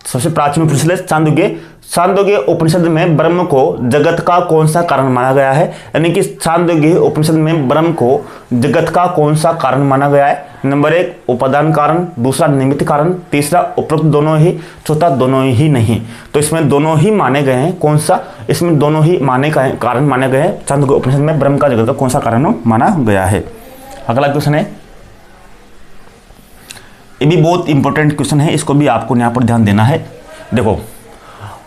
सबसे प्राचीन उपनिषद है छांदोग्य। छांदोग्य उपनिषद में ब्रह्म को जगत का कौन सा कारण माना गया है, यानी कि छांदोग्य उपनिषद में ब्रह्म को जगत का कौन सा कारण माना गया है। नंबर 1 उपादान कारण, दूसरा निमित्त कारण, तीसरा उपरोक्त दोनों ही, चौथा दोनों ही नहीं। तो इसमें दोनों ही माने गए हैं। कौन सा, इसमें दोनों ही कारण माने गए हैं। छांदोग्य उपनिषद में ब्रह्म का जगत का कौन सा कारण माना गया है। अगला क्वेश्चन है, ये भी बहुत इंपॉर्टेंट क्वेश्चन है, इसको भी आपको यहाँ पर ध्यान देना है। देखो,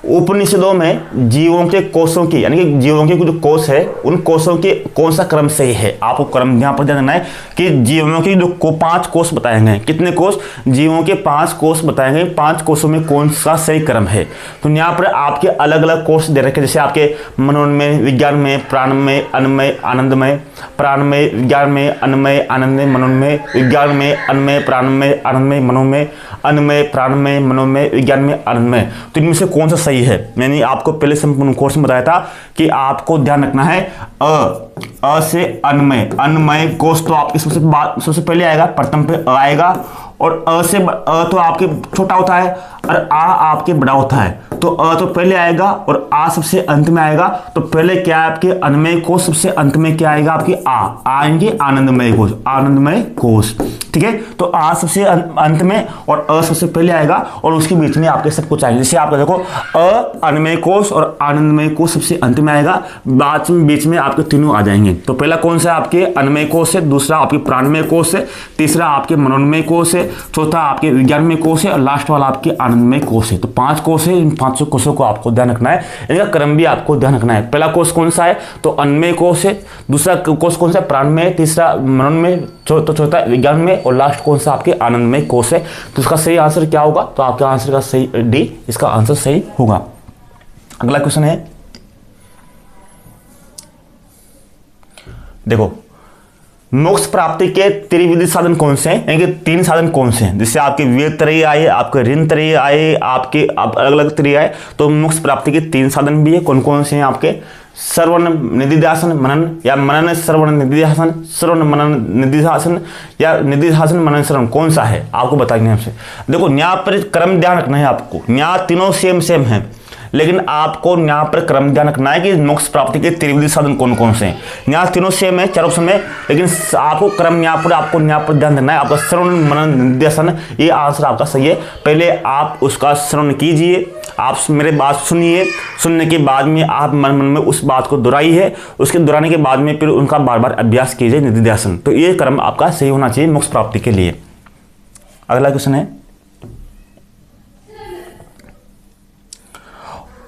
उपनिषदों में जीवों के कोषों की, यानी कि जीवों के जो कोष है उन कोषों के कौन सा क्रम सही है, आपको क्रम यहाँ पर ध्यान देना है कि जीवों के जो 5 कोष बताए गए, कितने कोष, जीवों के 5 कोष बताए गए, 5 कोषों में कौन सा सही क्रम है। तो यहाँ पर आपके अलग अलग कोष दे रखे, जैसे आपके मनोन्मय, विज्ञानमय, प्राणमय, अन्नमय, आनंदमय, प्राणमय, विज्ञानमय, अन्नमय, आनंदमय, मनोन्मय, विज्ञानमय, अन्नमय, प्राणमय, आनंदमय, मनोमय, अन्नमय, प्राणमय, मनोमय, विज्ञानमय, आनंदमय। तो इनमें से कौन सा सही है। मैंने आपको पहले संपूर्ण कोर्स में बताया था कि आपको ध्यान रखना है अ से अन्नमय, अन्नमय कोष तो आपके सबसे पहले आएगा, प्रथम पे अ आएगा, और अ से अ तो आपके छोटा होता है और आ आपके बड़ा होता है। तो अ तो पहले आएगा और आ सबसे अंत में आएगा। तो पहले क्या है आपके अन्नमय कोष, सबसे अंत में क्या आएगा आपकी आ आएंगे आनंदमय कोष, आनंदमय कोष, ठीक है। तो आ सबसे अंत में और अ सबसे पहले आएगा और उसके बीच में आपके सब कुछ आएंगे। जैसे आपका देखो अ अन्नमय कोष और आनंदमय कोष सबसे अंत में आएगा, बाद में बीच में आपके तीनों आ जाएंगे। तो पहला कौन सा है आपके अन्नमय कोष है, दूसरा आपके प्राणमय कोष है, तीसरा आपके मनोन्मय कोष है, चौथा आपके विज्ञानमय कोष है और लास्ट वाला आपके आनंदमय कोष है। तो 5 कोष है, इन 5 कोषों को आपको ध्यान रखना है, इनका क्रम भी आपको ध्यान रखना है। पहला कोष कौन सा है, तो अन्नमय कोष है, दूसरा कोष कौन सा है, प्राणमय, तीसरा मनोन्मय, चौथा विज्ञानमय और लास्ट कौन सा आपके आनंदमय कोष है। तो इसका सही आंसर क्या होगा, तो आपके आंसर का सही डी, इसका आंसर सही होगा। अगला क्वेश्चन है, देखो मोक्ष प्राप्ति के त्रिविध साधन कौन से हैं, यानी कि 3 साधन कौन से हैं। जैसे आपके वेद त्रयी आए, आपके ऋण त्रयी आए, आपके अलग अलग त्रयी आए, तो मोक्ष प्राप्ति के 3 साधन भी है। कौन कौन से हैं आपके, श्रवण निधिध्यासन मनन, या मनन श्रवण निधिध्यासन, श्रवण मनन निधिध्यासन, या निधिध्यासन मनन श्रवण, कौन सा है आपको बताएंगे हमसे। देखो यहाँ पर क्रम ध्यान रखना है आपको, यहाँ तीनों सेम है, लेकिन आपको यहाँ पर क्रम ध्यान रखना है कि मोक्ष प्राप्ति के त्रिविध साधन कौन कौन से हैं। यहाँ तीनों सेम है, 4 ऑप्शन में, लेकिन आपको क्रम यहाँ पर ध्यान देना है। आपका श्रवण मनन निधिध्यासन, ये आंसर आपका सही है। पहले आप उसका श्रवण कीजिए, आप मेरे बात सुनिए, सुनने के बाद में आप मन में उस बात को दोहराइए, उसके दोहराने के बाद में फिर उनका बार बार अभ्यास कीजिए निधिध्यासन। तो ये क्रम आपका सही होना चाहिए मोक्ष प्राप्ति के लिए। अगला क्वेश्चन है,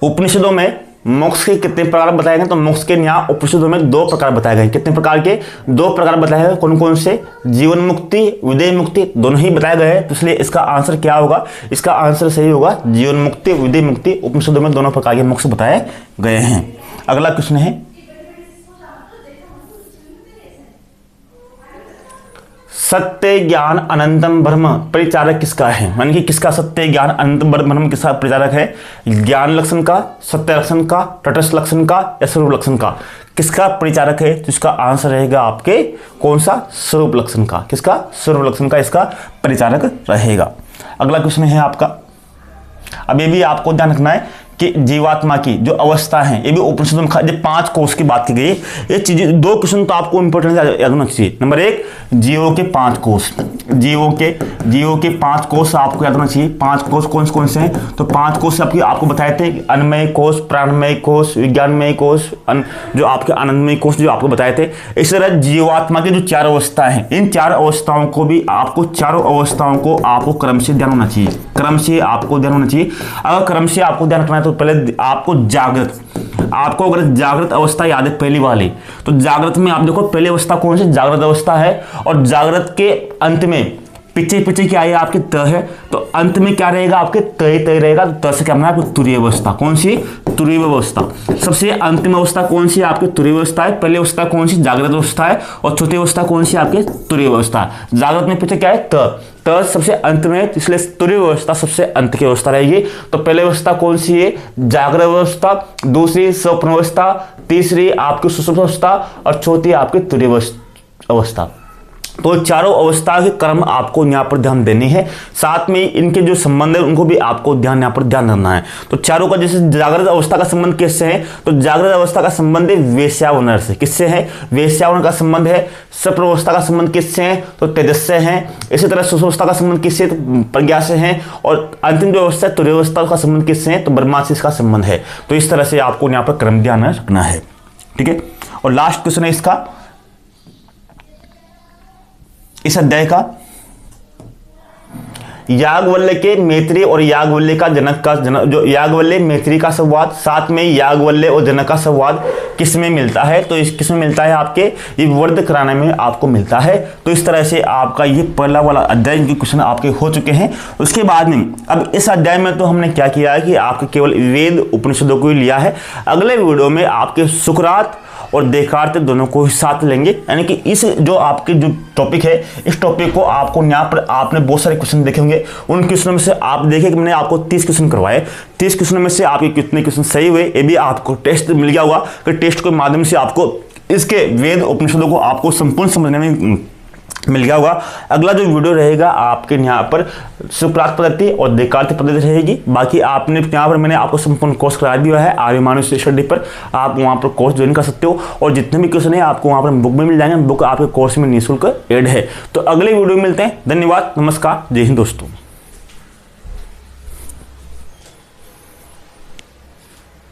उपनिषदों में मोक्ष के कितने प्रकार बताए गए, तो मोक्ष के यहाँ उपनिषदों में 2 प्रकार बताए गए। कितने प्रकार के, 2 प्रकार बताए गए। कौन कौन से, जीवन मुक्ति, विदेह मुक्ति, दोनों ही बताए गए हैं। तो इसलिए इसका आंसर क्या होगा, इसका आंसर सही होगा जीवन मुक्ति, विदेह मुक्ति, उपनिषदों में दोनों प्रकार के मोक्ष बताए गए हैं। अगला क्वेश्चन है, सत्य ज्ञान अनंतम ब्रह्म परिचारक किसका है, यानी कि किसका सत्य ज्ञान अनंत ब्रह्म किसका परिचारक है। ज्ञान लक्षण का, सत्य लक्षण का, तटस्थ लक्षण का या स्वरूप लक्षण का, किसका परिचारक है। तो इसका आंसर रहेगा आपके कौन सा, स्वरूप लक्षण का। किसका, स्वरूप लक्षण का इसका परिचारक रहेगा। अगला क्वेश्चन है आपका, अब ये भी आपको ध्यान रखना है कि जीवात्मा की जो अवस्था है, ये भी उपनिषदों में 5 कोष की बात की गई है। ये चीजें 2 क्वेश्चन तो आपको इंपॉर्टेंट याद होना चाहिए। नंबर 1, जीवों के 5 कोष, जीवों के 5 कोष आपको याद होना चाहिए। 5 कोष कौन से हैं, तो 5 कोष आपको बताए थे, अन्नमय कोष, प्राणमय कोष, विज्ञानमय कोष, जो आपके आनंदमय कोष जो आपको बताए थे। इस तरह जीवात्मा की जो 4 अवस्था है, इन 4 अवस्थाओं को भी आपको, चारों अवस्थाओं को आपको क्रम से ध्यान होना चाहिए, क्रम से आपको ध्यान होना चाहिए। अगर क्रम से आपको ध्यान रखना है तो पहले आपको आपको अगर जागृत अवस्था याद है पहली वाली, तो जागृत में आप देखो पहली अवस्था कौन सी, जागृत अवस्था है। और जागृत के अंत में पीछे क्या है आपके त है, तो अंत में क्या रहेगा आपके तय रहेगा। तो त से क्या बना है, तुरीय अवस्था। कौन सी, तुरीय अवस्था। सबसे अंतिम अवस्था कौन सी आपकी, तुरीय अवस्था है। पहली अवस्था कौन सी, जागृत अवस्था है। और चौथी अवस्था कौन सी आपके, तुरीय अवस्था। जागृत में पीछे क्या है, त सबसे अंत में, इसलिए तुरीय अवस्था सबसे अंत की अवस्था रहेगी। तो पहली अवस्था कौन सी है, जागृत अवस्था, दूसरी स्वप्न अवस्था, तीसरी आपकी सुषुप्त अवस्था और चौथी आपकी तुरीय अवस्था। तो चारों अवस्था के क्रम आपको यहाँ पर ध्यान देने हैं, साथ में इनके जो संबंध है उनको भी आपको यहाँ पर ध्यान रखना है। तो चारों का, जैसे जागृत अवस्था का संबंध किससे है, तो जागृत अवस्था का संबंध है वेश्यावनर से। किससे है, वेश्यावनर का संबंध है। स्वप्न अवस्था का संबंध किससे है, तो तेजस से है। इसी तरह सुषुप्त अवस्था का संबंध किससे, तो प्रज्ञा से है। और अंतिम जो अवस्था है तुरीय अवस्था का संबंध किससे है, तो ब्रह्मा से इसका संबंध है। तो इस तरह से आपको यहाँ पर क्रम ध्यान रखना है, ठीक है। और लास्ट क्वेश्चन है इसका, इस अध्याय का, याज्ञवल्क्य के मैत्री और याज्ञवल्क्य का जनक का जो याज्ञवल्क्य मैत्री का संवाद, साथ में याज्ञवल्क्य और जनक का संवाद किसमें मिलता है, तो इस किसमें मिलता है, आपके ये वर्ध कराने में आपको मिलता है। तो इस तरह से आपका ये पहला वाला अध्याय के क्वेश्चन आपके हो चुके हैं। उसके बाद में अब इस अध्याय में तो हमने क्या किया है कि आपके केवल वेद उपनिषदों को ही लिया है। अगले वीडियो में आपके सुकरात और देकार्त दोनों को ही साथ लेंगे, यानी कि इस जो आपके जो टॉपिक है, इस टॉपिक को आपको यहाँ पर आपने बहुत सारे क्वेश्चन देखे होंगे। उन क्वेश्चनों में से आप देखिए कि मैंने आपको 30 क्वेश्चन करवाए, 30 क्वेश्चनों में से आपके कितने क्वेश्चन सही हुए, ये भी आपको टेस्ट मिल गया होगा कि टेस्ट के माध्यम से आपको इसके वेद उपनिषदों को आपको संपूर्ण समझने में मिल गया होगा। अगला जो वीडियो रहेगा आपके यहाँ पर सुकरात पद्धति और देकार्त पद्धति रहेगी। बाकी आपने यहाँ पर मैंने आपको संपूर्ण कोर्स करा दिया है आर्य मानुष स्टडी पर, आप वहाँ पर कोर्स ज्वाइन कर सकते हो और जितने भी क्वेश्चन है आपको वहाँ पर बुक में मिल जाएंगे। बुक आपके कोर्स में निःशुल्क ऐड है। तो अगले वीडियो में मिलते हैं। धन्यवाद, नमस्कार, जय हिंद दोस्तों।